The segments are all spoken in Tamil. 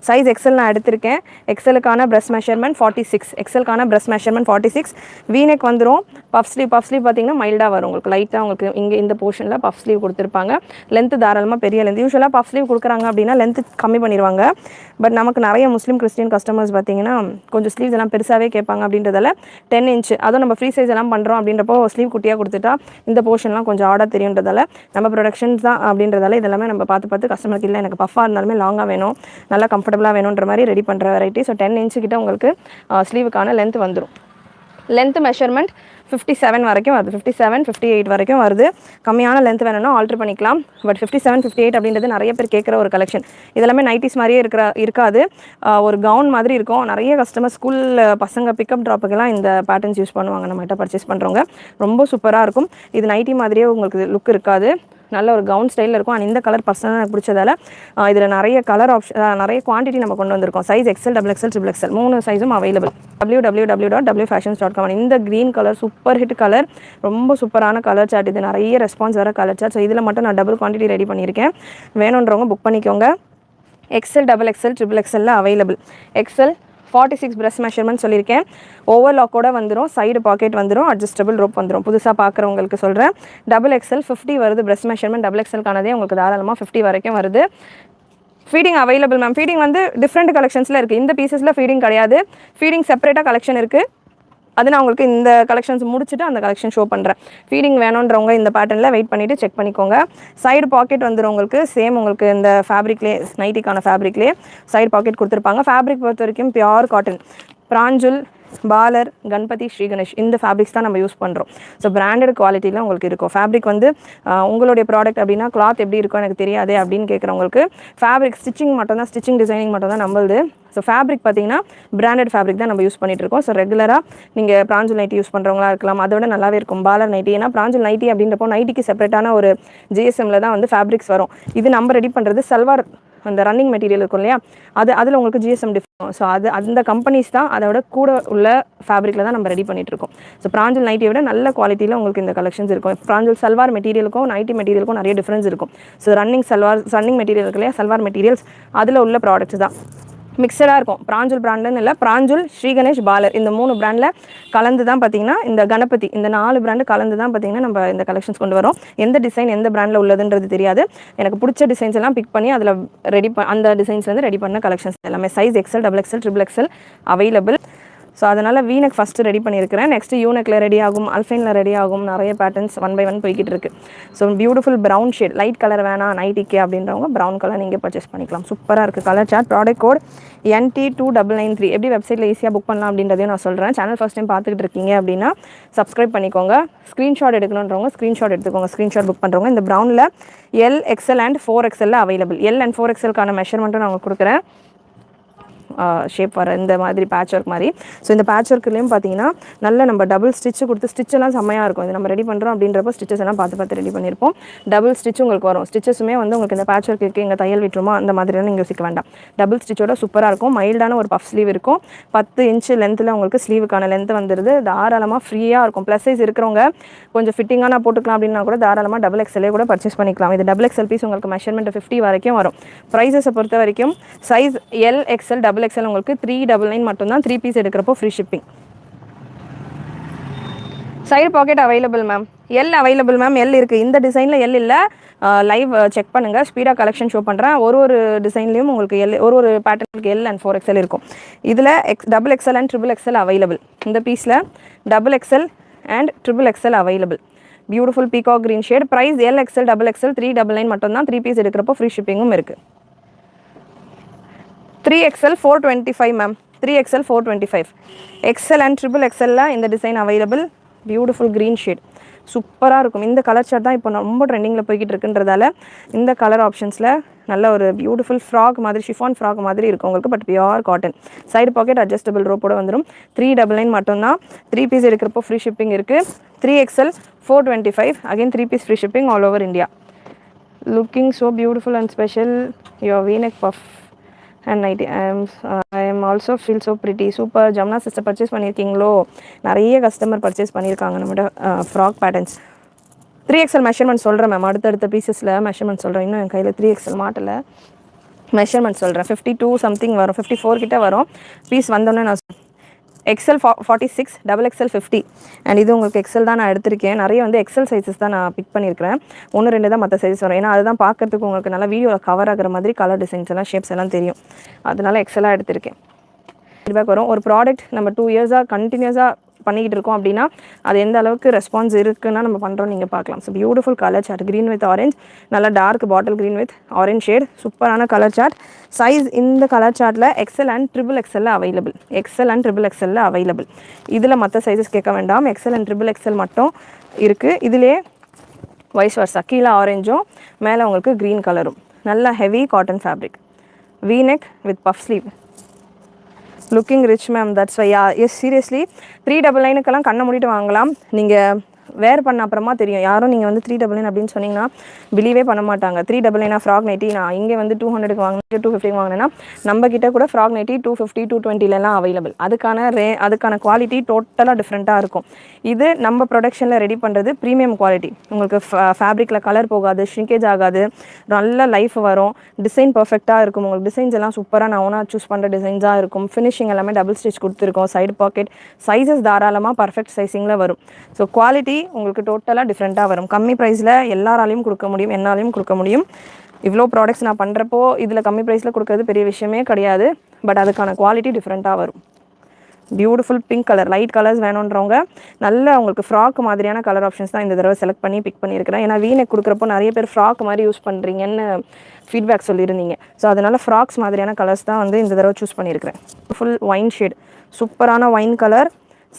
சைஸ் எக்ஸல் நான் எடுத்திருக்கேன். எக்ஸலுக்கான breast measurement 46, எக்ஸலுக்கான breast measurement 46. V-neck வந்துடும். பஃப் ஸ்லீவ் பார்த்தீங்கன்னா மைல்டாக வரும் உங்களுக்கு, லைட்டாக உங்களுக்கு இங்கே இந்த போர்ஷனில் பஃப் ஸ்லீவ் கொடுத்துருப்பாங்க. லென்த்து தாராளமாக பெரிய லென்த். யூஸ்வலாக பஃப் ஸ்லீவ் கொடுக்குறாங்க அப்படின்னா லென்த்து கம்மி பண்ணிடுவாங்க. பட் நமக்கு நிறைய முஸ்லீம் கிறிஸ்டியன் கஸ்டமர்ஸ் பார்த்தீங்கன்னா கொஞ்சம் ஸ்லீவ்ஸ் எல்லாம் பெருசாகவே கேட்பாங்க. அப்படின்றதால 10 இன்ச், அதுவும் நம்ம ஃப்ரீ சைஸ் எல்லாம் பண்ணுறோம் அப்படின்றப்போ ஸ்லீவ் குட்டியாக கொடுத்துட்டா இந்த போர்ஷன்லாம் கொஞ்சம் ஆடாக தெரியுன்றதால நம்ம ப்ரொடக்ஷன்ஸ் தான் அப்படின்றதால இதெல்லாமே நம்ம பார்த்து கஸ்டமருக்கு இல்லை எனக்கு பஃபாக இருந்தாலுமே லாங்காக வேணும், நல்லா கம்ஃபர்டபுளாக வேணுன்ற மாதிரி ரெடி பண்ணுற வெரைட்டி. ஸோ 10 இன்ச்சு கிட்ட உங்களுக்கு ஸ்லீவுக்கான லென்த் வந்துடும். லென்த் மெஷர்மெண்ட் 57 வரைக்கும் வருது, 57, 58 வரைக்கும் வருது. கம்மியான லென்த் வேணும்னா ஆல்ட்ரு பண்ணிக்கலாம். பட் 57, 58 அப்படின்றது நிறைய பேர் கேட்குற ஒரு கலெக்ஷன். இதெல்லாமே நைட்டிஸ் மாதிரியே இருக்காது, ஒரு கவுன் மாதிரி இருக்கும். நிறைய கஸ்டமர் ஸ்கூலில் பசங்க பிக்கப் ட்ராப்புக்கெல்லாம் இந்த பேட்டர்ன்ஸ் யூஸ் பண்ணுவாங்க நம்மகிட்ட பர்ச்சேஸ் பண்ணுறவங்க. ரொம்ப சூப்பராக இருக்கும். இது நைட்டி மாதிரியே உங்களுக்கு லுக் இருக்காது, நல்ல ஒரு கவுன் ஸ்டைலில் இருக்கும். அண்ட் இந்த கலர் பர்சனலாக எனக்கு பிடிச்சதால இதில் நிறைய கலர் ஆப்ஷன், நிறைய குவான்டிட்டி நம்ம கொண்டு வந்திருக்கோம். Size XL, double XL, triple XL 3 சைஸும் அவைலபிள். www.wfashions.com. இந்த green colour super hit colour, ரொம்ப சூப்பரான கலர் சார்ட். இது நிறைய ரெஸ்பான்ஸ் வர கலர் சார்ட். ஸோ இதில் மட்டும் நான் டபுள் குவான்டிட்டி ரெடி பண்ணியிருக்கேன். வேணுன்றவங்க புக் பண்ணிக்கோங்க. எக்ஸல், டபுள் எக்ஸல், ட்ரிபிள் எக்ஸலில் அவைலபிள். எக்ஸல் 46 பிரஸ்ட் மெஷர்மெண்ட் சொல்லியிருக்கேன். ஓவர்லாக்கோட வந்துடும், சைடு பாக்கெட் வந்துடும், அட்ஜஸ்டபிள் ரோப் வந்துடும். புதுசாக பார்க்குறவங்களுக்கு சொல்கிறேன். டபுள் எக்ஸல் 50 வருது பிரஸ்ட் மெஷர்மெண்ட். டபுள் எக்ஸல்கானதே உங்களுக்கு தாராளமாக 50 வரைக்கும் வருது. Feeding available ma'am. ஃபீடிங் வந்து டிஃப்ரெண்ட் கலெக்ஷன்ஸில் இருக்குது. இந்த பீசஸில் ஃபீடிங் கிடையாது, ஃபீடிங் செப்பரேட்டாக கலெக்ஷன் இருக்குது. அது நான் உங்களுக்கு இந்த கலெக்ஷன்ஸ் முடிச்சுட்டு அந்த கலெக்ஷன் ஷோ பண்ணுறேன். ஃபீடிங் வேணுன்றவங்க இந்த பேட்டர்னில் வெயிட் பண்ணிவிட்டு செக் பண்ணிக்கோங்க. சைடு பாக்கெட் வந்துடும் உங்களுக்கு, சேம் உங்களுக்கு இந்த ஃபேப்ரிக்லேயே, நைட்டிக்கான ஃபேப்ரிக்லேயே சைடு பாக்கெட் கொடுத்துருப்பாங்க. ஃபேப்ரிக் பொறுத்த வரைக்கும் பியூர் காட்டன், பிராஞ்சுல், பாலர், கணபதி, ஸ்ரீ கணேஷ் இந்த ஃபேப்ரிக்ஸ் தான் நம்ம யூஸ் பண்ணுறோம். ஸோ பிராண்டட் குவாலிட்டியில் உங்களுக்கு இருக்கும். ஃபேப்ரிக் வந்து உங்களுடைய ப்ராடக்ட் அப்படின்னா கிளாத் எப்படி இருக்கும் எனக்கு தெரியாது அப்படின்னு கேட்குறவங்களுக்கு ஃபேப்ரிக் ஸ்டிச்சிங் மட்டும் தான், ஸ்டிச்சிங் டிசைனிங் மட்டும் தான் நம்மளுது. ஸோ ஃபேப்ரிக் பார்த்தீங்கன்னா பிராண்டட் ஃபேப்ரிக் தான் நம்ம யூஸ் பண்ணிட்டு இருக்கோம். ஸோ ரெகுலராக நீங்கள் பிராஞ்சல் நைட்டி யூஸ் பண்ணுறவங்களா இருக்கலாம், அதோட நல்லாவே இருக்கும் பாலர் நைட்டி. ஏன்னா பிராஞ்சல் நைட்டி அப்படின்றப்போ நைட்டிக்கு செப்பரேட்டான ஒரு ஜிஎஸ்எம்மில் தான் வந்து ஃபேப்ரிக்ஸ் வரும். இது நம்ம ரெடி பண்ணுறது சல்வார், அந்த ரன்னிங் மெட்டீரியல் இருக்கும் இல்லையா, அதில் உங்களுக்கு ஜிஎஸ்எம் டிஃபரெண்ட். ஸோ அந்த கம்பெனிஸ் தான் அதோட கூட உள்ள ஃபேப்ரிக்கில் தான் நம்ம ரெடி பண்ணிட்டு இருக்கோம். ஸோ பிராஞ்சல் நைட்டியை விட நல்ல குவாலிட்டியில் உங்களுக்கு இந்த கலெக்ஷன்ஸ் இருக்கும். பிராஞ்சல் சல்வார் மெட்டீரியலுக்கும் நைட்டி மெட்டீரியலுக்கும் நிறைய டிஃப்ரென்ஸ் இருக்கும். ஸோ ரன்னிங் மெட்டீரியல் இருக்கு இல்லையா, சல்வார் மெட்டீரியல்ஸ் அதில் உள்ள ப்ராடக்ட்ஸ் தான் மிக்சடாக இருக்கும். பிராஞ்சுல் பிராண்டுன்னு இல்லை, பிராஞ்சுல், ஸ்ரீ கணேஷ், பாலர் இந்த 3 பிராண்டில் கலந்து தான் பார்த்தீங்கன்னா இந்த கணபதி, இந்த 4 பிராண்டு கலந்து தான் பார்த்தீங்கன்னா நம்ம இந்த கலெக்ஷன்ஸ் கொண்டு வரோம். எந்த டிசைன் எந்த பிராண்டில் உள்ளதுன்றது தெரியாது. எனக்கு பிடிச்ச டிசைன்ஸ் எல்லாம் பிக் பண்ணி அதில் அந்த டிசைன்ஸ்லேருந்து ரெடி பண்ண கலெக்ஷன்ஸ் எல்லாமே. Size XL, double XL, triple XL available. So அதனால் வீனெக் ஃபஸ்ட்டு ரெடி பண்ணியிருக்கிறேன். நெக்ஸ்ட்டு யூனெக்கில் ரெடி ஆகும், அல்ஃபைனில் ரெடி ஆகும். நிறைய பேட்டர்ன்ஸ் 1 by 1 போய்கிட்டு இருக்குது. So beautiful brown shade, light colour வேணாம் நைட்டிக்கு அப்படின்றவங்க ப்ரௌன் கலர் நீங்கள் பர்ச்சேஸ் பண்ணிக்கலாம். சூப்பராக இருக்குது colour chart. Product code NT2993. எப்படி வெப்சைட்டில் ஈஸியாக புக் பண்ணலாம் அப்படின்றதையும் நான் சொல்கிறேன். சேனல் ஃபஸ்ட் டைம் பார்த்துக்கிட்டு இருக்கீங்க அப்படின்னா சப்ஸ்கிரைப் பண்ணிக்கோங்க. ஸ்க்ரீன்ஷாட் எடுக்கணுன்றவங்க ஸ்க்ரீன்ஷாட் எடுத்துக்கோங்க. ஸ்க்ரீன்ஷாட் புக் பண்ணுறவங்க இந்த ப்ரௌனில் L, XL and 4XL available. L and 4XLக்கான மெஷர்மெண்ட்டும் நான் உங்களுக்கு கொடுக்குறேன். ஷேப் வர இந்த மாதிரி பேட்ச் ஒர்க் மாதிரி. ஸோ இந்த பேட்ச் ஒர்க்லேயும் பார்த்தீங்கன்னா நல்ல நம்ம டபுள் ஸ்டிச்சு கொடுத்து, ஸ்டிச்செல்லாம் செம்மையாக இருக்கும். இது நம்ம ரெடி பண்ணுறோம் அப்படின்றப்போ ஸ்டிச்சஸ் எல்லாம் பார்த்து ரெடி பண்ணியிருப்போம். டபுள் ஸ்டிச் உங்களுக்கு வரும். ஸ்டிச்சஸுமே வந்து உங்களுக்கு இந்த பேட்ச் ஒர்க் இருக்குது, இங்கே தையல் விட்டுருமா அந்த மாதிரிலாம் நீங்கள் யோசிக்க வேண்டாம். டபுள் ஸ்டிச்சோட சூப்பராக இருக்கும். மைல்டான ஒரு பஃப் ஸ்லீவ் இருக்கும். 10 இன்ச்சு லென்த்தில் உங்களுக்கு ஸ்லீவுக்கான லென்த் வந்துடுது. தாராளமாக ஃப்ரீயாக இருக்கும். ப்ளஸ் சைஸ் இருக்கிறவங்க கொஞ்சம் ஃபிட்டிங்காக நான் போட்டுக்கலாம் அப்படின்னா கூட தாராளமாக டபுள் எக்ஸலே கூட பர்ச்சேஸ் பண்ணிக்கலாம். இது டபுள் எக்ஸல் பீஸ் உங்களுக்கு மெஷர்மெண்ட் 50 வரைக்கும் வரும். ப்ரைஸஸை பொறுத்த வரைக்கும் size L, XL, double XL உங்களுக்கு 399 மட்டும்தான். 3 பீஸ் எடுக்கிறப்போ free shipping. Side pocket available ma'am. L available ma'am. L இருக்குது. இந்த டிசைனில் எல் இல்லை, லைவ் செக் பண்ணுங்கள். ஸ்பீடாக கலெக்ஷன் ஷோ பண்ணுறேன். ஒரு டிசைன்லேயும் உங்களுக்கு எல், ஒரு பேட்டர்னுக்கு L and 4XL இருக்கும். இதில் double XL and triple XL available. இந்த பீஸில் double XL and triple XL available. Beautiful peacock green shade. Price L, XL, double XL 399 மட்டும்தான். 3 பீஸ் எடுக்கிறப்போ ஃப்ரீ ஷிப்பிங்கும் இருக்குது. 3XL 425 ma'am. 3XL 425. XL and triple எக்ஸலில் இந்த design available. Beautiful green shade சூப்பராக இருக்கும். இந்த கலர் சார்ட் தான் இப்போ ரொம்ப ட்ரெண்டிங்கில் போய்கிட்டு இருக்குன்றதால இந்த கலர் ஆப்ஷன்ஸில் நல்ல ஒரு பியூட்டிஃபுல் ஃப்ராக் மாதிரி, ஷிஃபான் ஃப்ராக் மாதிரி இருக்கும் உங்களுக்கு. But pure cotton. Side pocket adjustable ரோப்போட வந்துடும். 399 மட்டும்தான். 3 பீஸ் எடுக்கிறப்போ ஃப்ரீ ஷிப்பிங் இருக்குது. 3XL 425. Again 3 piece free shipping all over India. Looking so beautiful and special. Your V neck puff and nighty. I am also feel so pretty. Super. Jamuna sister purchase பண்ணியிருக்கீங்களோ? நிறைய கஸ்டமர் பர்ச்சேஸ் பண்ணியிருக்காங்க நம்மகிட்ட ஃப்ராக் பேட்டர்ன்ஸ். 3XL மெஷர்மெண்ட் சொல்கிறேன் மேம். அடுத்தடுத்த பீசஸில் மெஷர்மெண்ட் சொல்கிறேன். இன்னும் என் கையில் 3XL மாட்டலை. மெஷர்மெண்ட் சொல்கிறேன். 52 சம்திங் வரும், 54 கிட்ட வரும். பீஸ் வந்தோன்னே நான் எக்ஸல் 46, டபுள் எக்ஸல் 50. அண்ட் இது உங்களுக்கு எக்ஸல் தான் நான் எடுத்திருக்கேன். நிறைய வந்து எக்ஸல் சைஸஸ் தான் நான் பிக் பண்ணியிருக்கிறேன். 1-2 தான் மற்ற சைஸஸ் வரும். ஏன்னா அதுதான் பார்க்கறதுக்கு உங்களுக்கு நல்லா வீடியோவில் கவர் ஆகிற மாதிரி கலர் டிசைன்ஸ் எல்லாம் ஷேப்ஸ் எல்லாம் தெரியும். அதனால எக்ஸலாக எடுத்திருக்கேன். ஃபீட்பேக் வரும். ஒரு ப்ராடக்ட் நம்ம 2 இயர்ஸாக கண்டினியூஸாக பண்ணிக்கிட்டு இருக்கோம் அப்படின்னா அது எந்த அளவுக்கு ரெஸ்பான்ஸ் இருக்குன்னா நம்ம பண்ணுறோம் நீங்கள் பார்க்கலாம். So beautiful colour chart, green with orange, நல்லா dark bottle green with orange shade, சூப்பரான கலர் சார்ட். சைஸ் இந்த கலர் சார்ட்டில் எக்ஸல் அண்ட் ட்ரிபிள் எக்ஸலில் அவைலபிள். எக்ஸல் அண்ட் ட்ரிபிள் எக்ஸலில் அவைலபிள். இதில் மற்ற சைஸஸ் கேட்க வேண்டாம், எக்ஸல் அண்ட் ட்ரிபிள் எக்ஸல் மட்டும் இருக்குது. இதிலே வைஸ் வர்ஸா கீழே ஆரஞ்சும் மேலே உங்களுக்கு க்ரீன் கலரும். நல்ல heavy cotton fabric, V-neck with puff sleeve. Looking rich ma'am, that's why. Yes seriously 399க்கெல்லாம் கண்ணை மூடிட்டு வாங்கலாம். நீங்கள் வேர் பண்ண அப்புறமா தெரியும். யாரும் நீங்கள் வந்து 399 அப்படின்னு சொன்னீங்கன்னா பிலீவே பண்ண மாட்டாங்க. 399 ஃப்ராக் நைட்டி நான் இங்கே வந்து 200க்கு வாங்கினேன், 250 வாங்கினேன்னா நம்ம கிட்ட கூட ஃப்ராக் நைட்டி 250, 220லலாம் அவைலபிள். அதுக்கான குவாலிட்டி டோட்டலாக டிஃப்ரெண்ட்டாக இருக்கும். இது நம்ம ப்ரொடக்ஷனில் ரெடி பண்ணுறது ப்ரீமியம் குவாலிட்டி. உங்களுக்கு ஃபேப்ரிக்கில் கலர் போகாது, ஷ்ரிங்கேஜ் ஆகாது, நல்ல லைஃப் வரும், டிசைன் பர்ஃபெக்டாக இருக்கும். உங்களுக்கு டிசைன்ஸ் எல்லாம் சூப்பராக நான் ஓனாக சூஸ் பண்ணுற டிசைன்ஸாக இருக்கும். ஃபினிஷிங் எல்லாமே டபுள் ஸ்டிச் கொடுத்துருக்கோம். சைடு பாக்கெட் சைஸஸ் தாராளமாக பர்ஃபெக்ட் சைஸிங்கில் வரும். ஸோ குவாலிட்டி உங்களுக்கு டோட்டலாக டிஃப்ரெண்ட்டாக வரும். கம்மி ப்ரைஸில் எல்லாராலையும் கொடுக்க முடியும், என்னாலையும் கொடுக்க முடியும். இவ்வளோ ப்ராடக்ட்ஸ் நான் பண்ணுறப்போ இதில் கம்மி ப்ரைஸில் கொடுக்கறது பெரிய விஷயமே கிடையாது. பட் அதுக்கான குவாலிட்டி டிஃப்ரெண்ட்டாக வரும். Beautiful pink colour, light colours வேணுன்றவங்க நல்ல உங்களுக்கு ஃப்ராக் மாதிரியான கலர் ஆப்ஷன்ஸ் தான் இந்த தடவை செலக்ட் பண்ணி பிக் பண்ணியிருக்கிறேன். ஏன்னா V-neck கொடுக்குறப்போ நிறைய பேர் ஃப்ராக் மாதிரி யூஸ் பண்ணுறீங்கன்னு ஃபீட்பேக் சொல்லியிருந்தீங்க. ஸோ அதனால் ஃப்ராக்ஸ் மாதிரியான கலர்ஸ் தான் வந்து இந்த தடவை சூஸ் பண்ணியிருக்கிறேன். ஃபுல் ஒயின் ஷேட், சூப்பரான ஒயின் கலர்.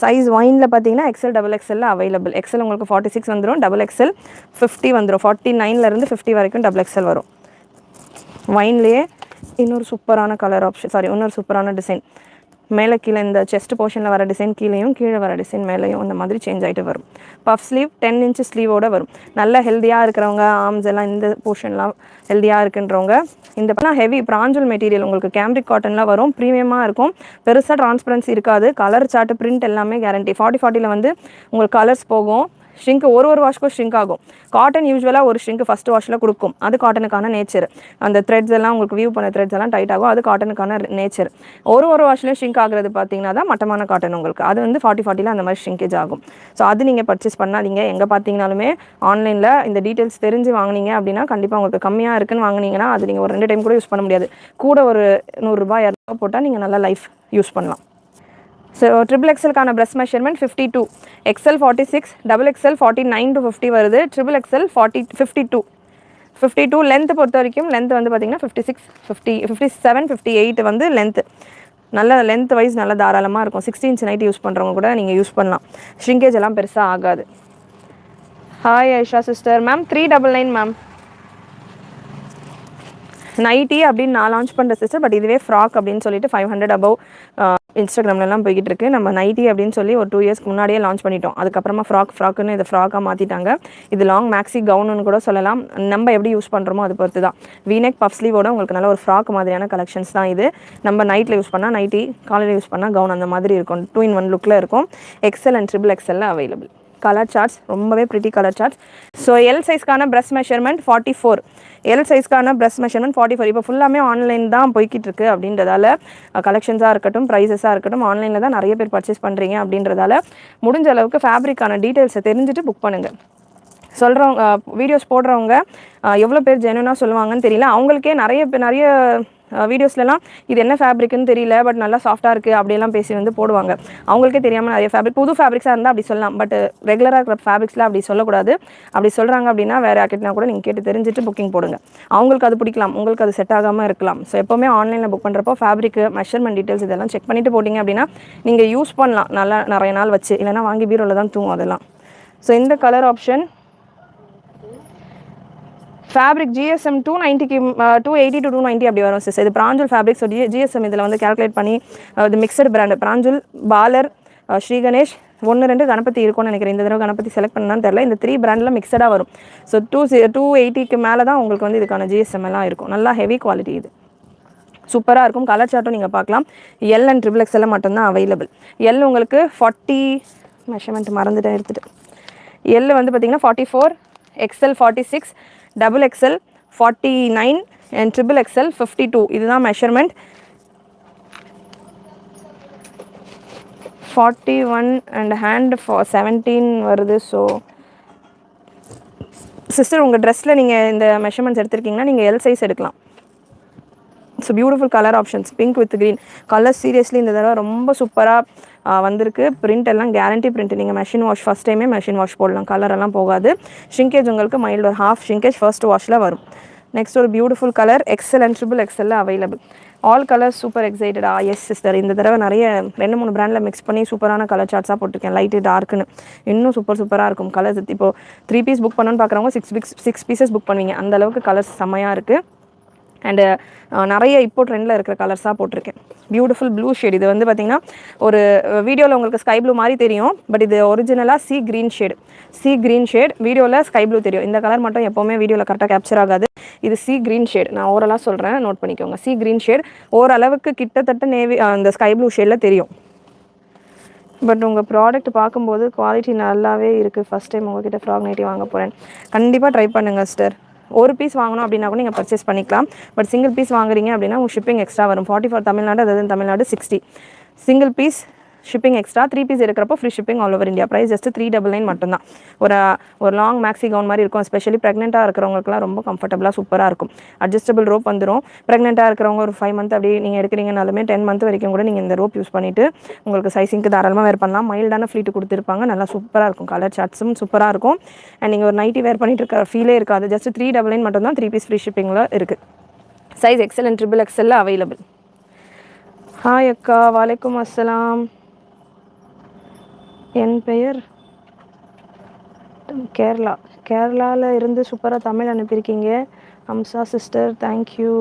சைஸ் ஒயினில் பார்த்தீங்கன்னா எக்ஸல் டபுள் எக்ஸலில் அவைலபிள். எக்ஸல் உங்களுக்கு 46 வந்துடும், டபுள் எக்ஸல் 50 வந்துடும். 49லேருந்து 50 வரைக்கும் டபுள் எக்ஸல் வரும். ஒயின்லேயே இன்னொரு சூப்பரான கலர் ஆப்ஷன், இன்னொரு சூப்பரான டிசைன். மேலே கீழே இந்த செஸ்ட் போர்ஷனில் வர டிசைன் கீழேயும், கீழே வர டிசைன் மேலேயும் இந்த மாதிரி சேஞ்ச் ஆகிட்டு வரும். பஃப் ஸ்லீவ் 10 இன்ச் ஸ்லீவோடு வரும். நல்ல ஹெல்த்தியாக இருக்கிறவங்க, ஆர்ம்ஸ் எல்லாம் இந்த போர்ஷன்லாம் ஹெல்த்தியாக இருக்குன்றவங்க இந்த ஹெவி பிராஞ்சல் மெட்டீரியல் உங்களுக்கு கேம்ரிக் காட்டனில் வரும். ப்ரீமியமாக இருக்கும், பெருசாக டிரான்ஸ்பரன்சி இருக்காது. கலர் சார்ட் பிரிண்ட் எல்லாமே கேரண்டி. 40-40ல் வந்து உங்களுக்கு கலர்ஸ் போகும். ஷ்ரிங்க் ஒரு வாஷ்க்கும் ஷ்ரிங்க் ஆகும். காட்டன் யூஸ்வலாக ஒரு ஷ்ரிங்க் ஃபஸ்ட் வாஷில் கொடுக்கும். அது காட்டனுக்கான நேச்சர். அந்த த்ரெட்ஸ் எல்லாம் உங்களுக்கு வியூ பண்ண த்ரெட்ஸ் எல்லாம் டைட் ஆகும். அது காட்டனுக்கான நேச்சர். ஒரு வாஷ்லேயும் ஷ்ரிங்க் ஆகுறது பார்த்தீங்கன்னா தான் மட்டமான காட்டன் உங்களுக்கு. அது வந்து 40-40ல் அந்த மாதிரி ஷ்ரிங்கேஜ் ஆகும். ஸோ அது நீங்கள் பர்ச்சேஸ் பண்ணாதீங்க. எங்கே பார்த்தீங்கனாலுமே ஆன்லைனில் இந்த டீட்டெயில்ஸ் தெரிஞ்சு வாங்கினீங்க அப்படின்னா கண்டிப்பாக உங்களுக்கு கம்மியாக இருக்குன்னு வாங்கினீங்கன்னா அது நீங்கள் ஒரு 2 டைம் கூட யூஸ் பண்ண முடியாது. கூட ஒரு 100 ரூபாய் 200 போட்டால் நீங்கள் நல்லா லைஃப் யூஸ் பண்ணலாம். ஸோ ட்ரிபிள் எக்ஸலுக்கான breast measurement 52, XL 46, double XL 49 to 50 வருது, ட்ரிபிள் எக்ஸல் 52. லென்த் பொறுத்த வரைக்கும் லென்த் வந்து பார்த்தீங்கன்னா 56, 50, 57, 58 வந்து லென்த்து. நல்ல லென்த் வைஸ் நல்லா தாராளமாக இருக்கும். 60 இன்ச் நைட் யூஸ் பண்ணுறவங்க கூட நீங்கள் யூஸ் பண்ணலாம். ஷ்ரிங்கேஜ் எல்லாம் பெருசாக ஆகாது. Hi Aisha sister. Ma'am 399 ma'am nighty அப்படின்னு நான் லான்ச் பண்ணுற சிஸ்டர். பட் இதுவே ஃப்ராக் அப்படின்னு சொல்லிட்டு 500 above இன்ஸ்டாகிராம்லலாம் போய்கிட்டு இருக்கு. நம்ம நைட்டி அப்படின்னு சொல்லி ஒரு 2 இயர்ஸ்க்கு முன்னாடியே லான்ச் பண்ணிட்டோம். அதுக்கப்புறமா ஃப்ராக்குன்னு இதை ஃப்ராக்காக மாற்றிட்டாங்க. இது லாங் மேக்ஸி கவுனுன்னு கூட சொல்லலாம். நம்ம எப்படி யூஸ் பண்ணுறோமோ அது பொறுத்து தான். V-neck பஃப் ஸ்லீவோட உங்களுக்கு நல்ல ஒரு ஃப்ராக் மாதிரியான கலெக்ஷன்ஸ் தான் இது. நம்ம நைட்டில் யூஸ் பண்ணால் நைட்டி, காலையில் யூஸ் பண்ணால் கவுன், அந்த மாதிரி இருக்கும். 2-in-1 லுக்கில் இருக்கும். எக்ஸல் அண்ட் ட்ரிபிள் எக்ஸலில் அவைலபிள். கலர் சார்ட்ஸ் ரொம்பவே pretty colour charts. So L சைஸ்க்கான ப்ரெஸ் மெஷர்மெண்ட் 44, எல் சைஸ்க்கான ப்ரெஸ் மெஷர்மெண்ட் 44. இப்போ ஃபுல்லாமே ஆன்லைன் தான் போய்கிட்டு இருக்குது. அப்படின்றதால கலெக்ஷன்ஸாக இருக்கட்டும், ப்ரைஸஸாக இருக்கட்டும், ஆன்லைனில் தான் நிறைய பேர் பர்ச்சேஸ் பண்ணுறீங்க. அப்படின்றதால முடிஞ்ச அளவுக்கு ஃபேப்ரிக்கான டீட்டெயில்ஸை தெரிஞ்சுட்டு புக் பண்ணுங்கள். சொல்கிறவங்க, வீடியோஸ் போடுறவங்க எவ்வளோ பேர் ஜெனுனாக சொல்லுவாங்கன்னு தெரியல. அவங்களுக்கே நிறைய வீடியோஸ்லாம் இது என்ன ஃபேப்ரிக்னு தெரியல, பட் நல்லா சாஃப்டாக இருக்குது அப்படியெல்லாம் பேசி வந்து போடுவாங்க. அவங்களுக்கே தெரியாமல் நிறைய ஃபேப்ரிக், புது ஃபேப்ரிக்ஸாக இருந்தால் அப்படி சொல்லலாம். பட் ரெகுலராக இருக்கிற ஃபேப்ரிக்ஸில் அப்படி சொல்லக்கூடாது. அப்படி சொல்கிறாங்க அப்படின்னா வேறு யார்கிட்டனா கூட நீங்கள் கேட்டு தெரிஞ்சுட்டு புக்கிங் போடுங்க. அவங்களுக்கு அது பிடிக்கலாம், உங்களுக்கு அது செட் ஆகாமல் இருக்கலாம். ஸோ எப்போவுமே ஆன்லைனில் புக் பண்ணுறப்போ ஃபேப்ரிக்கு, மெஷர்மெண்ட் டீட்டெயில்ஸ் இதெல்லாம் செக் பண்ணிவிட்டு போட்டிங்க அப்படின்னா நீங்கள் யூஸ் பண்ணலாம் நல்லா நிறைய நாள் வச்சு. இல்லைனா வாங்கி பீரோவில் தான் தூங்கும் அதெல்லாம். ஸோ இந்த colour option fabric GSM 290க்கு 280 to 290 அப்படி வரும் சிஸ். இது பிராஞ்சல் ஃபேப்ரிக். ஸோ GSM இதில் வந்து கேல்குலேட் பண்ணி இது மிக்சடு பிராண்டு. பிராஞ்சல், பாலர், ஸ்ரீ கணேஷ், 1-2 கணபதி இருக்கும்னு நினைக்கிறேன். இந்த தடவை கணபதி செலக்ட் பண்ணான்னு தெரியல. இந்த 3 பிராண்டில் மிக்சடாக வரும். ஸோ 280க்கு மேலே தான் உங்களுக்கு வந்து இதுக்கான GSM எல்லாம் இருக்கும். நல்லா ஹெவி குவாலிட்டி. இது சூப்பராக இருக்கும். கலர் சார்ட்டும் நீங்கள் பார்க்கலாம். எல் அண்ட் ட்ரிபிள் எக்ஸல் மட்டும்தான் அவைலபிள். எல் உங்களுக்கு 40 மெஷர்மெண்ட் மறந்துட்டேன் எடுத்துகிட்டு. எல் வந்து பார்த்தீங்கன்னா 44, XL 46, double XL 49, and triple XL 52 இதுதான் மெஷர்மெண்ட். 41 அண்ட் ஹேண்ட் 17 வருது. ஸோ சிஸ்டர் உங்கள் ட்ரெஸ்ஸில் நீங்கள் இந்த மெஷர்மெண்ட்ஸ் எடுத்திருக்கீங்கன்னா நீங்கள் எல் சைஸ் எடுக்கலாம். So beautiful colour options, pink with green colour. Seriously இந்த தடவை ரொம்ப சூப்பராக வந்திருக்கு. பிரிண்ட் எல்லாம் கேரண்டி பிரிண்ட். நீங்கள் மெஷின் வாஷ் ஃபஸ்ட் டைமே மெஷின் வாஷ் போடலாம், கலர் எல்லாம் போகாது. ஷ்ரிங்கேஜ் உங்களுக்கு மைல்டு ஒரு ஹாஃப் ஷ்ரிங்கேஜ் ஃபர்ஸ்ட் வாஷில் வரும். நெக்ஸ்ட் ஒரு beautiful colour XL and triple எக்ஸலில் அவைலபிள். ஆல் கலர்ஸ் சூப்பர் எக்ஸைட்டடா. எஸ் சிஸ்டர், இந்த தடவை நிறைய 2-3 பிராண்டில் மிக்ஸ் பண்ணி சூப்பரான கலர் சார்ட்ஸாக போட்டிருக்கேன். லைட்டு டார்க்குன்னு இன்னும் சூப்பராக இருக்கும் கலர்ஸ். இப்போது 3 பீஸ் புக் பண்ணணும்னு பார்க்குறவங்க 6 பீசஸ் புக் பண்ணுவீங்க. அந்த அளவுக்கு கலர்ஸ் செம்மையாக இருக்குது. அண்டு நிறைய இப்போ ட்ரெண்டில் இருக்கிற கலர்ஸாக போட்டிருக்கேன். Beautiful blue shade. இது வந்து பார்த்திங்கன்னா ஒரு வீடியோவில் உங்களுக்கு ஸ்கை ப்ளூ மாதிரி தெரியும், பட் இது ஒரிஜினலாக சி க்ரீன் ஷேட். வீடியோவில் ஸ்கை ப்ளூ தெரியும். இந்த கலர் மட்டும் எப்போவுமே வீடியோவில் கரெக்டாக கேப்சர் ஆகாது. இது சி க்ரீன் ஷேட். நான் ஓரளவு சொல்கிறேன், நோட் பண்ணிக்கோங்க. சி க்ரீன் ஷேட் ஓரளவுக்கு கிட்டத்தட்ட நேவி அந்த ஸ்கை ப்ளூ ஷேடில் தெரியும். பட் உங்கள் ப்ராடக்ட் பார்க்கும்போது குவாலிட்டி நல்லாவே இருக்குது. ஃபஸ்ட் டைம் உங்கள்கிட்ட ஃப்ராக் நைட்டி வாங்க போகிறேன். கண்டிப்பாக ட்ரை பண்ணுங்கள் சிஸ்டர். ஒரு பீஸ் வாங்கணும் அப்படின்னா கூட நீங்கள் பர்ச்சேஸ் பண்ணிக்கலாம். பட் சிங்கிள் பீஸ் வாங்குறீங்க அப்படின்னா உங்கள் ஷிப்பிங் எக்ஸ்ட்ரா வரும். 44 தமிழ்நாடு, அதாவது Tamil Nadu 60. Single piece shipping extra. 3 piece இருக்கிறப்போ free shipping all over India. Price just 399 மட்டும்தான். ஒரு லாங் மேக்ஸி கவுன் மாதிரி இருக்கும். ஸ்பெஷலி ப்ரெக்னெண்ட்டாக இருக்கிறவங்களுக்குலாம் ரொம்ப கம்ஃபர்டபுளாக சூப்பராக இருக்கும். அட்ஜஸ்டபிள் ரோப் வந்துடும். ப்ரெக்னெண்ட்டாக இருக்கிறவங்க ஒரு 5 மந்த் அப்படி நீங்கள் எடுக்கிறீங்கனாலுமே 10 மந்த் வரைக்கும் கூட நீங்கள் இந்த ரோப் யூஸ் பண்ணிவிட்டு உங்களுக்கு சைஸிங்க்கு தாராளமாக வேர் பண்ணலாம். மைல்டான ஃப்ளீட்டு கொடுத்துருப்பாங்க. நல்லா சூப்பராக இருக்கும். கலர் சார்ட்ஸும் சூப்பராக இருக்கும். அண்ட் நீங்கள் ஒரு நைட்டி வேர் பண்ணிட்டு இருக்க ஃபீலே இருக்காது. ஜஸ்ட் 399 மட்டும்தான். 3 பீஸ் ஃப்ரீ ஷிப்பிங்கில் இருக்குது. சைஸ் எக்ஸல் அண்ட் ட்ரிபிள் எக்ஸலில் அவைலபிள். ஹாய் அக்கா, வலைக்கும் அஸ்ஸலாம். என் பெயர் கேரளாவில் இருந்து சூப்பராக தமிழ் அனுப்பியிருக்கீங்க. Amsa sister, thank you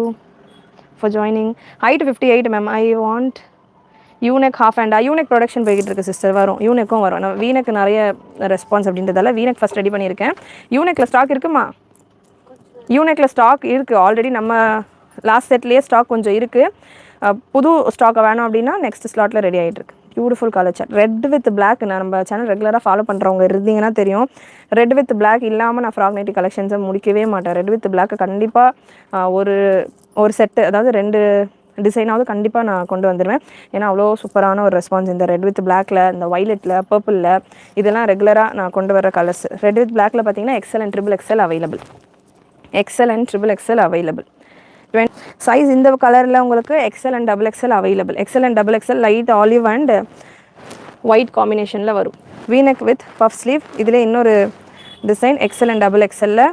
for joining. Height 58 ma'am. I want V neck half ஹேண்டா. யூனெக் ப்ரொடக்ஷன் போய்கிட்டு இருக்குது சிஸ்டர். வரும், யூனெக்கும் வரும். நான் வீனெக்கு நிறைய ரெஸ்பான்ஸ் அப்படின்றதால வீனெக் ஃபஸ்ட் ரெடி பண்ணியிருக்கேன். யூனெக்கில் ஸ்டாக் இருக்குமா? யூனெக்கில் ஸ்டாக் இருக்குது ஆல்ரெடி. நம்ம லாஸ்ட் செட்லேயே ஸ்டாக் கொஞ்சம் இருக்குது. புது ஸ்டாக்கை வேணும் அப்படின்னா நெக்ஸ்ட் ஸ்லாட்டில் ரெடி ஆகிட்டுருக்கு. Beautiful colour chart. Red with black. நான் நம்ம சேனல் ரெகுலராக ஃபாலோ பண்ணுறவங்க இருந்தீங்கன்னா தெரியும். ரெட் வித் பிளாக் இல்லாமல் நான் ஃப்ராக் நைட்டி கலெக்ஷன்ஸை முடிக்கவே மாட்டேன். ரெட் வித் பிளாக் கண்டிப்பாக ஒரு செட்டு, அதாவது 2 டிசைனாவது கண்டிப்பாக நான் கொண்டு வந்துடுவேன். ஏன்னா அவ்வளோ சூப்பரான ஒரு ரெஸ்பான்ஸ் இந்த ரெட் வித் பிளாக்ல, இந்த வைலெட்டில், பர்பிளில் இதெல்லாம் ரெகுலராக நான் கொண்டு வர கலர்ஸ். ரெட் வித் பிளாக்ல பார்த்தீங்கன்னா XL and triple XL available. Size இந்த கலரில் உங்களுக்கு XL and double XL available. XL and double XL light olive and white காம்பினேஷனில் வரும். V neck with puff sleeve. இதில் இன்னொரு டிசைன் எக்ஸல் அண்ட் டபுள் எக்ஸலில்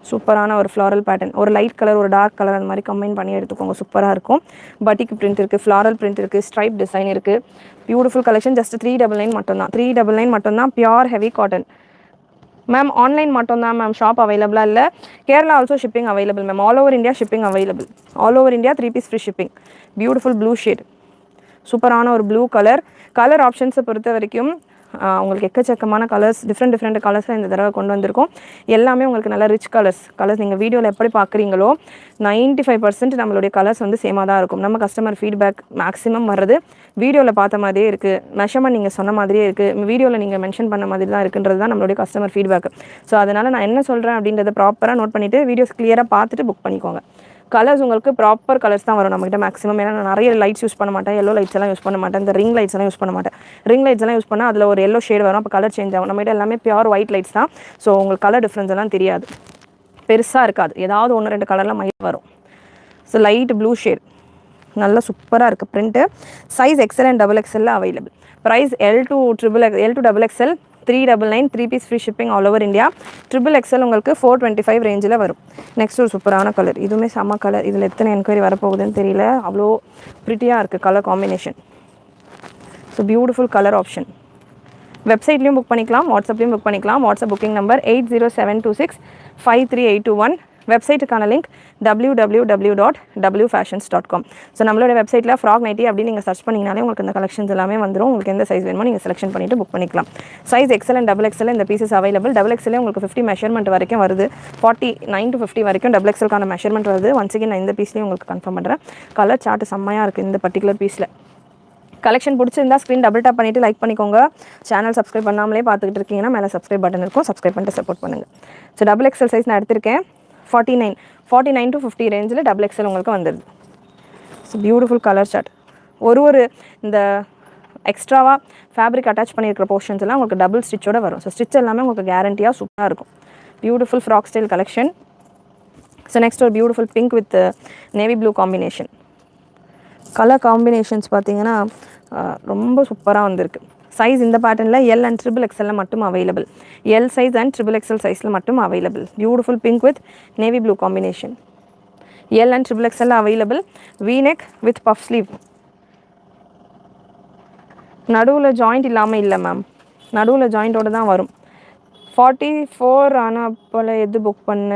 சூப்பரான ஒரு ஃப்ளாரல் பேட்டர்ன். ஒரு லைட் கலர், ஒரு டார்க் கலர், அந்த மாதிரி கம்பைன் பண்ணி எடுத்துக்கோங்க. சூப்பராக இருக்கும். பட்டிக் பிரிண்ட் இருக்குது, ஃப்ளாரல் பிரிண்ட் இருக்குது, ஸ்ட்ரைப் டிசைன் இருக்குது. Beautiful collection. ஜஸ்ட் 399 மட்டும்தான். 399 மட்டும்தான். Pure heavy cotton ma'am. Online மட்டும்தான் மேம், ஷாப் அவைலபிளாக இல்லை. Kerala also shipping available ma'am. All over India shipping available. All over India 3 piece free shipping. Beautiful blue shade. சூப்பரான ஒரு ப்ளூ கலர் ஆப்ஷன்ஸை பொறுத்த வரைக்கும் உங்களுக்கு எக்கச்சக்கமான கலர்ஸ், டிஃப்ரெண்ட் கலர்ஸில் இந்த தடவை கொண்டு வந்திருக்கோம். எல்லாமே உங்களுக்கு நல்ல ரிச் கலர்ஸ் நீங்கள் வீடியோவில் எப்படி பார்க்குறீங்களோ 95% நம்மளுடைய கலர்ஸ் வந்து சேமாக தான் இருக்கும். நம்ம கஸ்டமர் ஃபீட்பேக் மேக்ஸிமம் வர்றது வீடியோவில் பார்த்த மாதிரியே இருக்குது, மெஷர்மெண்ட் நீங்கள் சொன்ன மாதிரியே இருக்குது, வீடியோவில் நீங்கள் மென்ஷன் பண்ண மாதிரி தான் இருக்குன்றது தான் நம்மளுடைய கஸ்டமர் ஃபீட்பேக். ஸோ அதனால் நான் என்ன சொல்கிறேன் அப்படின்றத ப்ராப்பராக நோட் பண்ணிவிட்டு வீடியோஸ் கிளியராக பார்த்துட்டு புக் பண்ணிக்கோங்க. கலர்ஸ் உங்களுக்கு ப்ராப்பர் கலர்ஸ் தான் வரும் நம்மகிட்ட மேக்ஸிமம். ஏன்னா நான் நிறைய லைட்ஸ் யூஸ் பண்ண மாட்டேன். எல்லோ லைட்ஸ் எல்லாம் யூஸ் பண்ண மாட்டேன். இந்த ரிங் லைட்ஸ் எல்லாம் யூஸ் பண்ண மாட்டேன். ரிங் லைட்ஸ் எல்லாம் யூஸ் பண்ணால் அதில் ஒரு எல்லோ ஷேட் வரும். அப்போ கலர் சேஞ்ச் ஆகும். நம்மகிட்ட எல்லாமே பியூர் ஒயிட் லைட்ஸ் தான். ஸோ உங்களுக்கு கலர் டிஃப்ரென்ஸ் எல்லாம் தெரியாது, பெருசாக இருக்காது. ஏதாவது 1-2 கலரில் மைட் வரும். ஸோ லைட் ப்ளூ ஷேட் நல்லா சூப்பராக இருக்குது print. Size XL and double எக்ஸலில் available. Price L to double XL 399, 3 piece free shipping all over India. Triple XL உங்களுக்கு 425 ரேஞ்சில் வரும். நெக்ஸ்ட் ஒரு சூப்பரான கலர். இதுவுமே செம்ம கலர். இதில் எத்தனை என்கொயரி வரப்போகுதுன்னு தெரியல, அவ்வளோ ப்ரிட்டியாக இருக்குது colour combination. So beautiful colour option. வெப்சைட்லேயும் புக் பண்ணிக்கலாம், வாட்ஸ்அப்லேயும் புக் பண்ணிக்கலாம். WhatsApp booking number 8072653821. வெப்சைட்டுக்கான லிங்க் www.wfashions.com. ஸோ நம்மளோட வெப்சைட்டில் ஃப்ராக் நைட்டி அப்படின்னு நீங்கள் சர்ச் பண்ணிங்கனாலே உங்களுக்கு இந்த கலெக்ஷன்ஸ் எல்லாமே வந்துடும். உங்களுக்கு எந்த சைஸ் வேணுமோ நீங்கள் செலக்ஷன் பண்ணிவிட்டு புக் பண்ணிக்கலாம். Size XL and double XL இந்த பீசஸ் அவைலபிள். டபுள் எக்ஸலே உங்களுக்கு 50 மெஷர்மெண்ட் வரைக்கும் வருது. 49 to 50 வரைக்கும் டபுள் எக்ஸலுக்கான மெஷர்மெண்ட் வருது. ஒன்ஸ் அகேன் நான் இந்த பீஸ்லேயும் உங்களுக்கு கன்ஃபார்ம் பண்ணுறேன். கலர் சார்ட் செம்மையாக இருக்குது இந்த பர்டிகுலர் பீஸில். கலெக்ஷன் பிடிச்சிருந்தா ஸ்க்ரீன் டபுள் டேப் பண்ணிவிட்டு லைக் பண்ணிக்கோங்க. சேனல் சப்ஸ்கிரைப் பண்ணாமலே பார்த்துக்கிட்டு இருக்கீங்கன்னா மேலே சப்ஸ்கிரைப் பட்டன் இருக்கும், சப்ஸ்கிரைப் பண்ணிட்டு சப்போர்ட் பண்ணுங்கள். ஸோ டபுள் எக்ஸல் சைஸ் நான் எடுத்திருக்கேன். 49 to 50 ரேஞ்சில் XXL உங்களுக்கு வந்துடுது. So beautiful colour chart. ஒரு இந்த எக்ஸ்ட்ராவாக ஃபேப்ரிக் அட்டாச் பண்ணியிருக்கிற போர்ஷன்ஸ் எல்லாம் உங்களுக்கு டபுள் ஸ்டிச்சோட வரும். ஸோ ஸ்டிச் எல்லாமே உங்களுக்கு கேரண்டியாக சூப்பராக இருக்கும். Beautiful frock style collection. So next ஒரு beautiful pink with navy blue combination. Colour combinations பார்த்தீங்கன்னா ரொம்ப சூப்பராக வந்திருக்கு. சைஸ் இந்த பேட்டர்னில் எல் அண்ட் XXL மட்டும் available. L size and XXL சைஸில் மட்டும் available. Beautiful pink with navy blue combination. L and XXL available. V-neck with puff sleeve. நடுவில் ஜாயிண்ட் இல்லாமல் இல்லை மேம், நடுவில் ஜாயிண்ட்டோடு தான் வரும். 44 ஆனால் போல் எது புக் பண்ண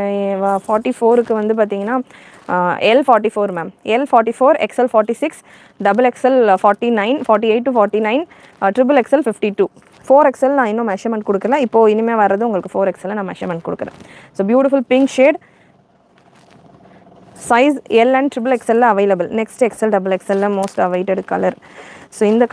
44க்கு வந்து பார்த்தீங்கன்னா L44 ma'am. L44, XL 46, XXL 49, 48 to 49, XXL 52. 4XL நான் இன்னும் மெஷர்மெண்ட் கொடுக்கல. இப்போது இனிமேல் வர்றது உங்களுக்கு 4XL நான் மெஷர்மெண்ட் கொடுக்குறேன். So beautiful pink shade. Size L and XXL available. Next XL XXL most awaited colour. So இந்த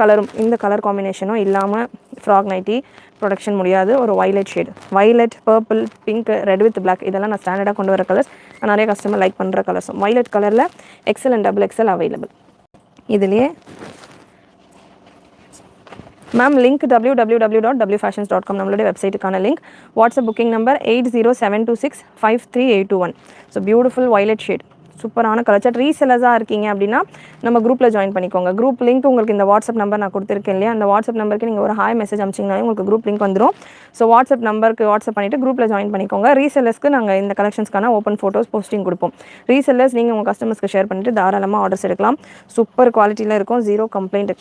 கலர் காம்பினேஷனும் இல்லாமல் ஃப்ராக் நைட்டி ப்ரொடக்ஷன் முடியாது. ஒரு violet shade, violet, purple, pink, red with black, இதெல்லாம் நான் ஸ்டாண்டர்டாக கொண்டு வர கலர்ஸ். நிறைய கஸ்டமர் லைக் பண்ணுற கலர்ஸ். வைலட் கலரில் XL அண்ட் XXL அவைலபிள். இதுலேயே மேம் லிங்க் www.wfashions.com நம்மளுடைய வெப்சைட்டுக்கான link. WhatsApp booking number 8072653821. So beautiful violet shade, சூப்பரான கலர் சார்ட். ரீசெல்லர்ஸாக இருக்கீங்க அப்படின்னா நம்ம குரூப்பில் ஜாயின் பண்ணிக்கோங்க. குரூப் லிங்க் உங்களுக்கு இந்த வாட்ஸ்அப் நம்பர் நான் கொடுத்துருக்கேன் இல்லையா, அந்த வாட்ஸ்அப் நம்பருக்கு நீங்கள் ஒரு ஹாய் மெசேஜ் அனுப்பிச்சிங்கனாலே உங்களுக்கு குரூப் லிங்க் வந்துடும். ஸோ வாட்ஸ்அப் நம்பருக்கு வாட்ஸ்அப் பண்ணிவிட்டு குரூப்பில் ஜாயின் பண்ணிக்கோங்க. ரீசெல்லர்ஸ்க்கு நாங்கள் இந்த கலெக்ஷன்ஸ்க்கான ஓப்பன் ஃபோட்டோஸ் போஸ்டிங் கொடுப்போம். ரீசெல்லர்ஸ் நீங்கள் உங்கள் கஸ்டமர்ஸ்க்கு ஷேர் பண்ணிவிட்டு தாராளமாக ஆர்டர்ஸ் எடுக்கலாம். சூப்பர் குவாலிட்டியில் இருக்கும், ஜீரோ கம்ப்ளைண்ட்.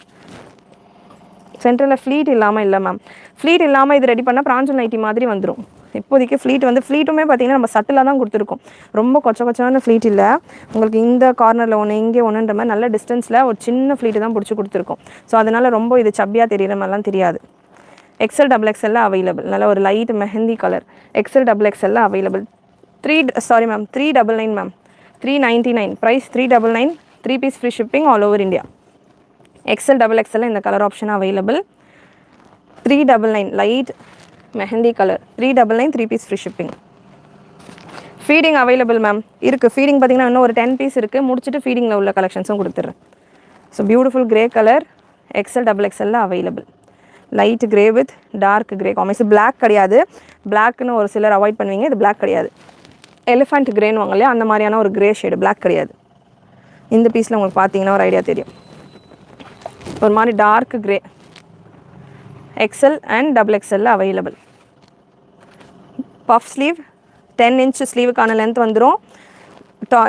சென்டரில் ஃப்ளீட் இல்லாமல் இல்லை மேம். ஃப்ளீட் இல்லாமல் இது ரெடி பண்ணால் பிராஞ்சல் நைட்டி மாதிரி வந்துடும். இப்போதைக்கு ஃப்ளீட்டுமே பார்த்தீங்கன்னா நம்ம சட்டிலாக தான் கொடுத்துருக்கோம். ரொம்ப கொச்சமான ஃப்ளீட் இல்லை உங்களுக்கு. இந்த கார்னரில் ஒன்று, இங்கே ஒன்றுன்ற மாதிரி நல்ல டிஸ்டன்ஸில் ஒரு சின்ன ஃப்ளீட்டு தான் பிடிச்சி கொடுத்துருக்கோம். ஸோ அதனால் ரொம்ப இது சப்பியாக தெரிகிற மாதிரிலாம் தெரியாது. XL XXL அவைலபிள். நல்ல ஒரு light mehndi colour. XL XXL அவைலபிள். 399 ma'am. 399 price. 399, 3 piece free shipping all over India. XL XXL இந்த colour option available. 399 light mehndi colour. 399, 3 piece free shipping. Feeding available ma'am. இருக்குது ஃபீடிங் பார்த்தீங்கன்னா இன்னும் ஒரு 10 பீஸ் இருக்குது. முடிச்சுட்டு ஃபீடிங்கில் உள்ள கலெக்ஷன்ஸும் கொடுத்துட்றேன். So beautiful grey colour. XL XXL அவைலபிள். Light grey with dark grey combination. Black கிடையாது. பிளாக்னு ஒரு சிலர் அவாய்ட் பண்ணுவீங்க, இது பிளாக் கிடையாது. எலிஃபண்ட் கிரேன்னு வாங்க இல்லையா, அந்த மாதிரியான ஒரு கிரே ஷேடு, பிளாக் கிடையாது. இந்த பீஸில் உங்களுக்கு பார்த்தீங்கன்னா ஒரு ஐடியா தெரியும். ஒரு மாதிரி dark grey. XL and XXL available. Puff sleeve 10 inch ஸ்லீவுக்கான லென்த் வந்துடும்.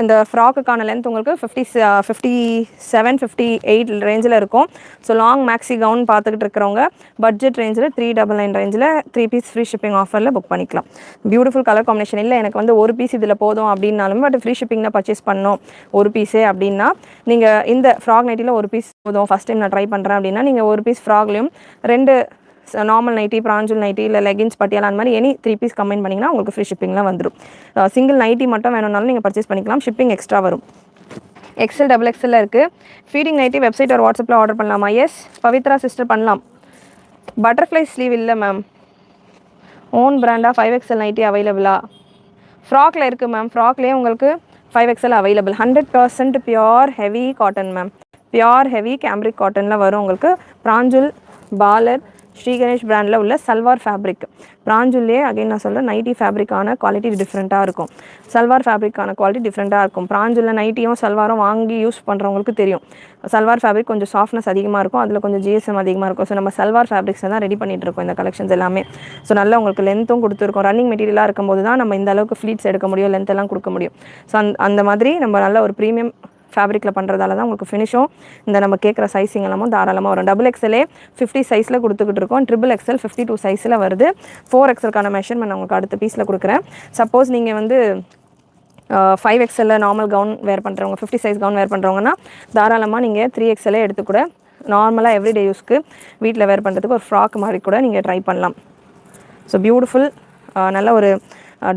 இந்த ஃப்ராக்குக்கான லென்த் உங்களுக்கு 57, 58 ரேஞ்சில் இருக்கும். ஸோ லாங் மேக்ஸி கவுன் பார்த்துக்கிட்டு இருக்கிறவங்க பட்ஜெட் ரேஞ்சில் 399 ரேஞ்சில் 3 பீஸ் ஃப்ரீ ஷிப்பிங் ஆஃபரில் புக் பண்ணிக்கலாம். Beautiful colour combination. இல்லை எனக்கு வந்து ஒரு பீஸ் இதில் போதும் அப்படின்னாலுமே பட் ஃப்ரீ ஷிப்பிங் தான் பர்ச்சேஸ் பண்ணோம் ஒரு பீஸே அப்படின்னா நீங்கள் இந்த ஃப்ராக் நைட்டியில் ஒரு பீஸ் போதும், ஃபஸ்ட் டைம் நான் ட்ரை பண்ணுறேன் அப்படின்னா நீங்கள் ஒரு பீஸ் ஃப்ராக்லேயும் 2 நார்மல் நைட்டி, பிராஞ்சல் நைட்டி, இல்லை லெகின்ஸ், பட்டியாலா அந்த மாதிரி எனி 3 பீஸ் கம்பைன் பண்ணிங்கன்னா உங்களுக்கு ஃப்ரீ ஷிப்பிங்லாம் வந்துடும். சிங்கிள் நைட்டி மட்டும் வேணும்னாலும் நீங்கள் பர்ச்சேஸ் பண்ணிக்கலாம். ஷிப்பிங் எக்ஸ்ட்ரா வரும். XL XXL இருக்குது. ஃபீடிங் நைட்டி வெப்சைட் ஒரு வாட்ஸ்அப்பில் ஆர்டர் பண்ணலாமா? எஸ் பவித்ரா சிஸ்டர் பண்ணலாம். பட்டர்ஃப்ளை ஸ்லீவ் இல்லை மேம். ஓன் பிராண்டாக 5XL நைட்டி அவைலபிளா? ஃப்ராக்கில் இருக்குது மேம். ஃப்ராக்லேயே உங்களுக்கு 5XL available. 100% pure heavy cotton ma'am. Pure heavy cambric காட்டனில் வரும் உங்களுக்கு. பிராஞ்சுல், பாலர், ஸ்ரீ கணேஷ் பிராண்டில் உள்ள சல்வார் ஃபேப்ரிக். பிராஞ்சுல்லே அகைன் நான் சொல்கிறேன், நைட்டி ஃபேப்ரிக்கான குவாலிட்டி டிஃப்ரெண்ட்டாக இருக்கும். சல்வார் ஃபேப்ரிக்கான குவாலிட்டி டிஃப்ரெண்ட்டாக இருக்கும். பிராஞ்சுல்ல நைட்டியும் சல்வாரும் வாங்கி யூஸ் பண்ணுறவங்களுக்கு தெரியும். சல்வார் ஃபேப்ரிக் கொஞ்சம் சாஃப்ட்னஸ் அதிகமாக இருக்கும், அதில் கொஞ்சம் GSM அதிகமாக இருக்கும். ஸோ நம்ம சல்வார் ஃபேப்ரிக்ஸை தான் ரெடி பண்ணிகிட்டு இருக்கோம் இந்த கலெக்ஷன்ஸ் எல்லாமே. ஸோ நல்லா உங்களுக்கு லென்த்தும் கொடுத்துருக்கோம். ரன்னிங் மெட்டீரியலாக இருக்கும்போது தான் நம்ம இந்த அளவுக்கு ஃப்ளீட்ஸ் எடுக்க முடியும், லென்த் எல்லாம் கொடுக்க முடியும். ஸோ அந்த மாதிரி நம்ம நல்ல ஒரு ப்ரீமியம் ஃபேப்ரிக்கில் பண்ணுறதால தான் உங்களுக்கு ஃபினிஷும் இந்த நம்ம கேட்குற சைஸிங் எல்லாமும் தாராளமாக வரும். XXL 50 சைஸில் கொடுத்துக்கிட்டு இருக்கோம். XXL 52 சைஸில் வருது. 4XLக்கான மெஷர்மெண்ட் நான் உங்களுக்கு அடுத்த பீஸில் கொடுக்குறேன். சப்போஸ் நீங்கள் வந்து 5XL நார்மல் கவுன் வேர் பண்ணுறவங்க, 50 சைஸ் கவுன் வேர் பண்ணுறவங்கன்னா தாராளமாக நீங்கள் 3XL எடுத்துக்கூட நார்மலாக எவ்ரிடே யூஸ்க்கு வீட்டில் வேர் பண்ணுறதுக்கு ஒரு ஃப்ராக் மாதிரி கூட நீங்கள் ட்ரை பண்ணலாம். ஸோ பியூட்டிஃபுல் நல்ல ஒரு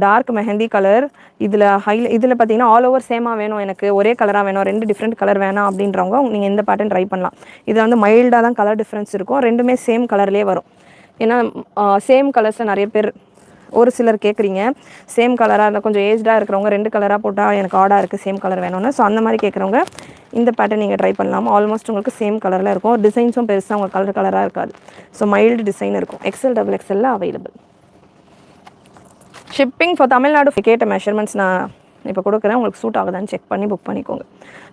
டார்க் மெஹந்தி கலர். இதில் பார்த்தீங்கன்னா ஆல் ஓவர் சேமாக வேணும், எனக்கு ஒரே கலராக வேணும், 2 டிஃப்ரெண்ட் கலர் வேணாம் அப்படின்றவங்க நீங்கள் இந்த பேட்டர்ன் ட்ரை பண்ணலாம். இதில் வந்து மைல்டாக தான் கலர் டிஃப்ரென்ஸ் இருக்கும். ரெண்டுமே சேம் கலர்லேயே வரும். ஏன்னா சேம் கலர்ஸில் நிறைய பேர் ஒரு சிலர் கேட்குறீங்க சேம் கலராக இருந்தால் கொஞ்சம் ஏஜ்டாக இருக்கிறவங்க 2 கலராக போட்டால் எனக்கு ஆடாக இருக்குது சேம் கலர் வேணும்னு. ஸோ அந்த மாதிரி கேட்குறவங்க இந்த பேட்டர்ன் நீங்கள் ட்ரை பண்ணலாம். ஆல்மோஸ்ட் உங்களுக்கு சேம் கலரில் இருக்கும். டிசைன்ஸும் பெருசாக உங்களுக்கு கலராக இருக்காது. ஸோ மைல்டு டிசைன் இருக்கும். எக்ஸல் டபுள் எக்ஸலில் அவைலபிள். ஷிப்பிங் ஃபார் தமிழ்நாடு கேட்ட மெஷர்மெண்ட்ஸ் நான் இப்போ கொடுக்குறேன். உங்களுக்கு சூட் ஆகுதான்னு செக் பண்ணி புக் பண்ணிக்கோங்க.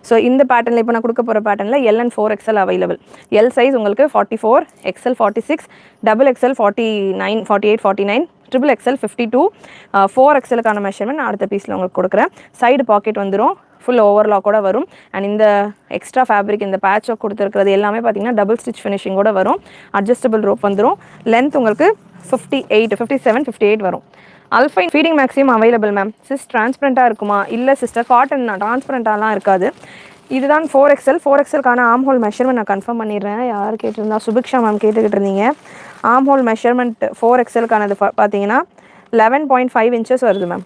ஸோ இந்த பேட்டர்னில் இப்போ நான் கொடுக்க போகிற பேட்டர்னில் L and 4XL available. L size உங்களுக்கு 44, XL 46, double XL 49, 48, 49, triple XL 52, 4XLக்கான மெஷர்மெண்ட் நான் அடுத்த பீஸில் உங்களுக்கு கொடுக்குறேன். சைடு பாக்கெட் வந்துடும், ஃபுல் ஓவர்லாக்கோட வரும். அண்ட் இந்த எக்ஸ்ட்ரா ஃபேப்ரிக் இந்த பேட்ச் ஒர்க் கொடுத்துருக்கிறது எல்லாமே பார்த்தீங்கன்னா டபுள் ஸ்டிச் ஃபினிஷிங்கோட வரும். அட்ஜஸ்டபிள் ரோப் வந்துடும். லென்த் உங்களுக்கு 58, 57, 58 வரும். அல்ஃபைன் ஃபீடிங் மேக்ஸிமம் அவைலபிள் மேம். டிரான்ஸ்பரண்ட்டாக இருக்குமா? இல்லை சிஸ்டர், காட்டன் தான், டிரான்ஸ்பரண்ட்டாலாம் இருக்காது. இதுதான் 4XL. 4XLக்கான ஆம் ஹோல் மெஷர்மெண்ட் நான் கன்ஃபார்ம் பண்ணிடுறேன். யார் கேட்டிருந்தா? சுபிக்ஷா மேம் கேட்டுக்கிட்டு இருந்தீங்க. ஆம் ஹோல் மெஷர்மெண்ட் 4XLக்கானது பார்த்தீங்கன்னா 11.5 இன்ச்சஸ் வருது மேம்.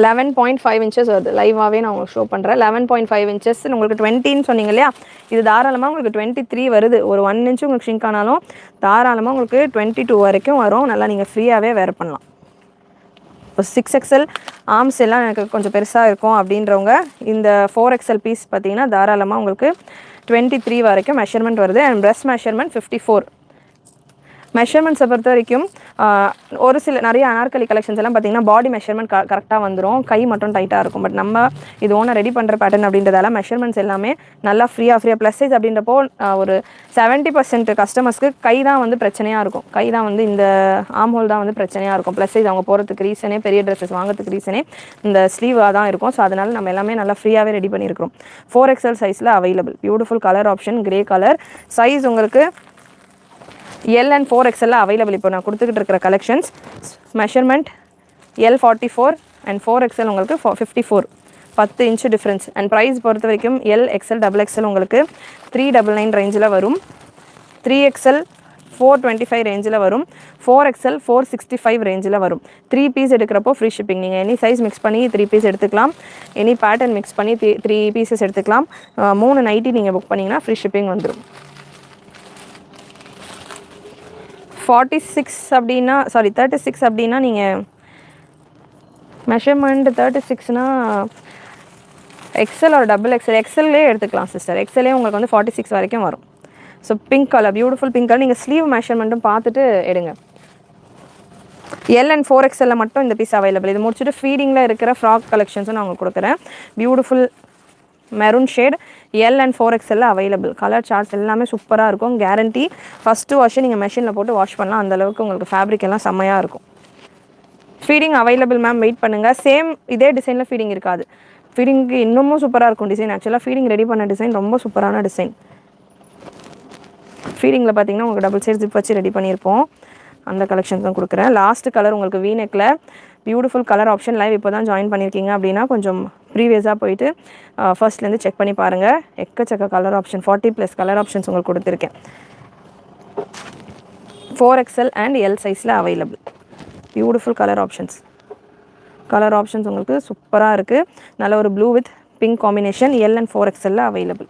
11.5 இன்ச்சஸ் வருது. லைவாகவே நான் உங்களுக்கு ஷோ பண்ணுறேன். 11.5 இன்ச்சஸ் உங்களுக்கு 20ன்னு சொன்னீங்க இல்லையா? இது தாராளமாக உங்களுக்கு 23 வருது. ஒரு 1 இன்ச்சு உங்களுக்கு ஷிங்க் ஆனாலும் தாராளமாக உங்களுக்கு 22 வரைக்கும் வரும். நல்லா நீங்கள் ஃப்ரீயாகவே வேர் பண்ணலாம். இப்போ 6XL ஆர்ம்ஸ் எல்லாம் எனக்கு கொஞ்சம் பெருசாக இருக்கும் அப்படின்றவங்க இந்த 4XL பீஸ் பார்த்தீங்கன்னா தாராளமாக உங்களுக்கு 23 வரைக்கும் மெஷர்மெண்ட் வருது. And pressed measurement 54. மெஷர்மெண்ட்ஸை பொறுத்த வரைக்கும் ஒரு சில நிறைய அனார்கலி கலெக்ஷன்ஸ் எல்லாம் பார்த்தீங்கன்னா பாடி மெஷர்மெண்ட் கரெக்டாக வந்துடும், கை மட்டும் டைட்டாக இருக்கும். பட் நம்ம இது ஓன ரெடி பண்ணுற பேட்டர்ன் அப்படின்றதால மெஷர்மெண்ட்ஸ் எல்லாமே நல்லா ஃப்ரீயாக ப்ளஸ் சைஸ் அப்படின்றப்போ ஒரு 70% கஸ்டமர்ஸ்க்கு கை தான் வந்து பிரச்சனையாக இருக்கும். கை தான் வந்து இந்த ஆம் ஹோல் தான் வந்து பிரச்சனையாக இருக்கும். ப்ளஸ் சைஸ் அவங்க போகிறதுக்கு ரீசனே, பெரிய ட்ரெஸ்ஸஸ் வாங்கிறதுக்கு ரீசனே இந்த ஸ்லீவாக தான் இருக்கும். ஸோ அதனால் நம்ம எல்லாமே நல்லா ஃப்ரீயாகவே ரெடி பண்ணியிருக்கிறோம். 4XL சைஸில் available. Beautiful colour option, grey colour. Size உங்களுக்கு எல் அண்ட் 4XL அவைலபிள். இப்போ நான் கொடுத்துக்கிட்டு இருக்கிற collections measurement L 44 and 4XL உங்களுக்கு 54, 10 இன்ச்சு டிஃப்ரென்ஸ். அண்ட் ப்ரைஸ் பொறுத்த வரைக்கும் எல், எக்ஸ்எல், டபுள் எக்ஸ்எல் உங்களுக்கு 399 ரேஞ்சில் வரும். 3XL 425 ரேஞ்சில் வரும். 4XL 465 ரேஞ்சில் வரும். 3 பீஸ் எடுக்கிறப்போ ஃப்ரீ ஷிப்பிங். நீங்கள் எனி சைஸ் மிக்ஸ் பண்ணி 3 பீஸ் எடுத்துக்கலாம். எனி பேட்டர்ன் மிக்ஸ் பண்ணி 3 பீசஸ் எடுத்துக்கலாம். 3 நைட்டி நீங்கள் புக் பண்ணிங்கன்னா ஃப்ரீ ஷிப்பிங் வந்துடும். 46 அப்படின்னா 36 அப்படின்னா நீங்கள் மெஷர்மெண்ட் 36னா எக்ஸ்எல் ஒரு டபுள் எக்ஸ்எல், எக்ஸ்எல்லே எடுத்துக்கலாம் சிஸ்டர். எக்ஸ்எல்லே உங்களுக்கு வந்து 46 வரைக்கும் வரும். So pink colour, beautiful pink colour. நீங்கள் ஸ்லீவ் மெஷர்மெண்ட்டும் பார்த்துட்டு எடுங்க. எல் அண்ட் 4XL மட்டும் இந்த பீஸ் அவைலபிள். இது முடிச்சுட்டு ஃபீடிங்கில் இருக்கிற ஃப்ராக் கலெக்ஷன்ஸும் நான் உங்களுக்கு கொடுக்குறேன். Beautiful maroon shade, L and 4XL available. Colour charts எல்லாமே சூப்பராக இருக்கும். கேரண்டி. ஃபஸ்ட்டு வாஷை நீங்கள் மெஷினில் போட்டு வாஷ் பண்ணலாம். அந்தளவுக்கு உங்களுக்கு ஃபேப்ரிக் எல்லாம் செம்மையாக இருக்கும். ஃபீடிங் அவைலபிள் மேம், வெயிட் பண்ணுங்கள். சேம் இதே டிசைனில் ஃபீடிங் இருக்காது. ஃபீடிங்க்கு இன்னமும் சூப்பராக இருக்கும் டிசைன். ஆக்சுவலாக ஃபீடிங் ரெடி பண்ண டிசைன் ரொம்ப சூப்பரான டிசைன். ஃபீடிங்கில் பார்த்தீங்கன்னா உங்களுக்கு டபுள் சைட் ஜிப் வச்சு ரெடி பண்ணியிருப்போம். அந்த கலெக்ஷன்ஸ் தான் கொடுக்குறேன். லாஸ்ட் கலர் உங்களுக்கு வீநெக்கில் பியூட்டிஃபுல் கலர் ஆப்ஷன். லைவ் இப்போ தான் ஜாயின் பண்ணியிருக்கீங்க அப்படின்னா கொஞ்சம் ப்ரீவியஸாக போயிட்டு ஃபர்ஸ்ட்லேருந்து செக் பண்ணி பாருங்கள். எக்கச்சக்க கலர் ஆப்ஷன், 40+ கலர் ஆப்ஷன்ஸ் உங்களுக்கு கொடுத்துருக்கேன். 4XL அண்ட் எல் சைஸில் available. Beautiful colour options. Colour options உங்களுக்கு சூப்பராக இருக்குது. நல்ல ஒரு blue with pink combination. L and 4XL available.